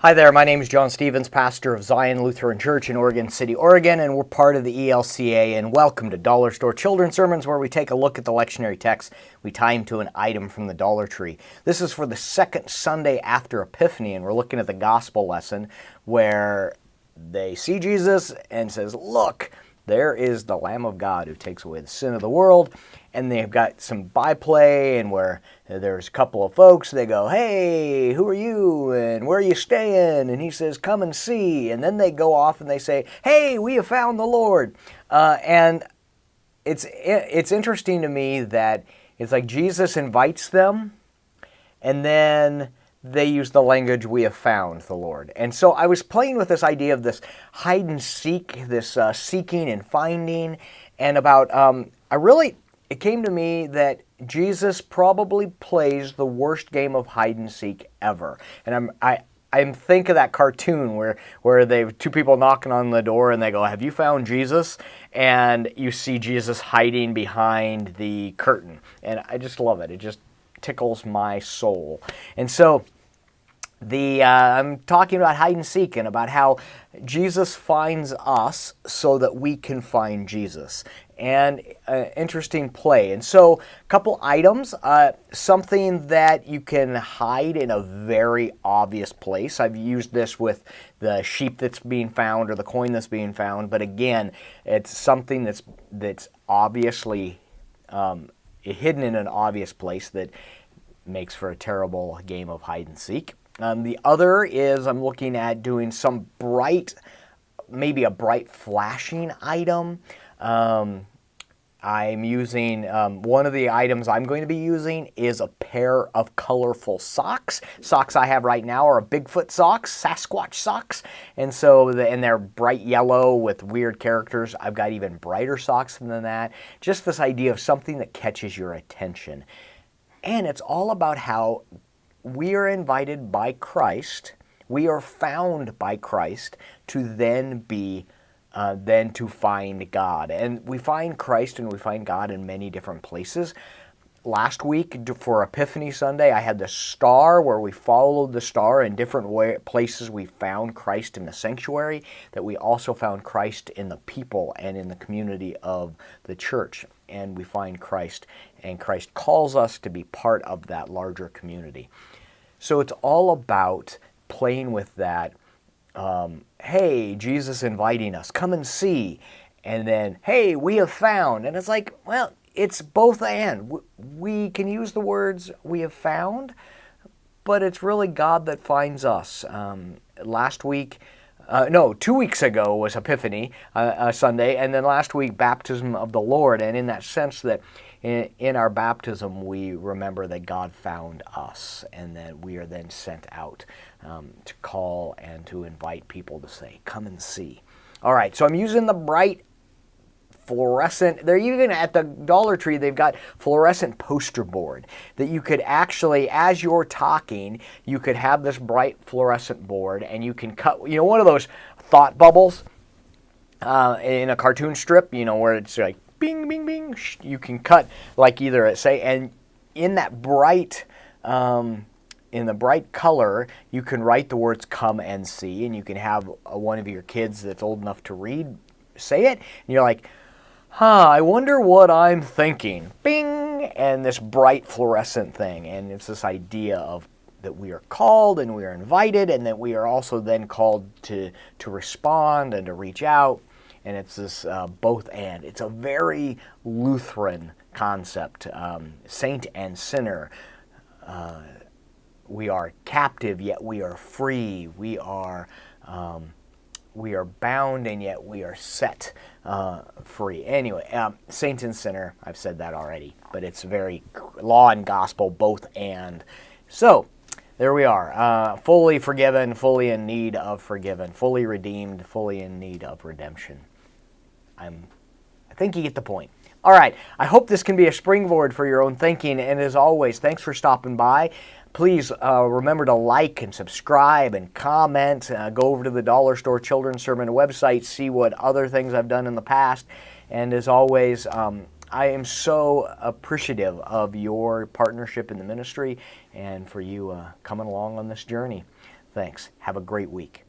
Hi there, my name is John Stevens, pastor of Zion Lutheran Church in Oregon City, Oregon, and we're part of the ELCA, and welcome to Dollar Store Children's Sermons, where we take a look at the lectionary text. We tie them to an item from the Dollar Tree. This is for the second Sunday after Epiphany, and we're looking at the gospel lesson where they see Jesus and says, look, there is the Lamb of God who takes away the sin of the world. And they've got some byplay, and where there's a couple of folks, they go, hey, who are you, and where are you staying? And he says, come and see. And then they go off and they say, hey, we have found the Lord. And it's interesting to me that it's like Jesus invites them, and then they use the language, we have found the Lord. And so I was playing with this idea of this hide and seek, this seeking and finding, and about, it came to me that Jesus probably plays the worst game of hide and seek ever. And I think of that cartoon where they've two people knocking on the door and they go, have you found Jesus? And you see Jesus hiding behind the curtain. And I just love it. It just tickles my soul. And so I'm talking about hide and seek and about how Jesus finds us so that we can find Jesus. And interesting play. And so a couple items, something that you can hide in a very obvious place. I've used this with the sheep that's being found or the coin that's being found. But again, it's something that's obviously hidden in an obvious place that makes for a terrible game of hide and seek. The other is I'm looking at doing some maybe a bright flashing item. I'm using, one of the items I'm going to be using is a pair of colorful socks. Socks I have right now are Bigfoot socks, Sasquatch socks, and so they're bright yellow with weird characters. I've got even brighter socks than that. Just this idea of something that catches your attention. And it's all about how we are invited by Christ, we are found by Christ to then to find God. And we find Christ and we find God in many different places. Last week for Epiphany Sunday, I had the star where we followed the star in different places. We found Christ in the sanctuary, that we also found Christ in the people and in the community of the church. And we find Christ, and Christ calls us to be part of that larger community. So it's all about playing with that, hey, Jesus inviting us, come and see, and then, hey, we have found. And it's like, well, it's both and. We can use the words we have found, but it's really God that finds us. 2 weeks ago was Epiphany Sunday, and then last week, baptism of the Lord. And in that sense that in our baptism, we remember that God found us, and that we are then sent out to call and to invite people to say, come and see. All right, so I'm using the bright fluorescent, they're even at the Dollar Tree, they've got fluorescent poster board that you could actually, as you're talking, you could have this bright fluorescent board and you can cut, one of those thought bubbles in a cartoon strip, where it's like bing, bing, bing, you can cut like either and in that bright, in the bright color, you can write the words come and see, and you can have one of your kids that's old enough to read say it, and you're like, I wonder what I'm thinking. Bing! And this bright fluorescent thing. And it's this idea of that we are called and we are invited, and that we are also then called to respond and to reach out. And it's this both and. It's a very Lutheran concept. Saint and sinner. We are captive, yet we are free. We are bound, and yet we are set free. Anyway, saint and sinner, I've said that already, but it's very law and gospel, both and. So, there we are, fully forgiven, fully in need of forgiven, fully redeemed, fully in need of redemption. I think you get the point. All right, I hope this can be a springboard for your own thinking, and as always, thanks for stopping by. Please remember to like and subscribe and comment. Go over to the Dollar Store Children's Sermon website, see what other things I've done in the past. And as always, I am so appreciative of your partnership in the ministry and for you coming along on this journey. Thanks. Have a great week.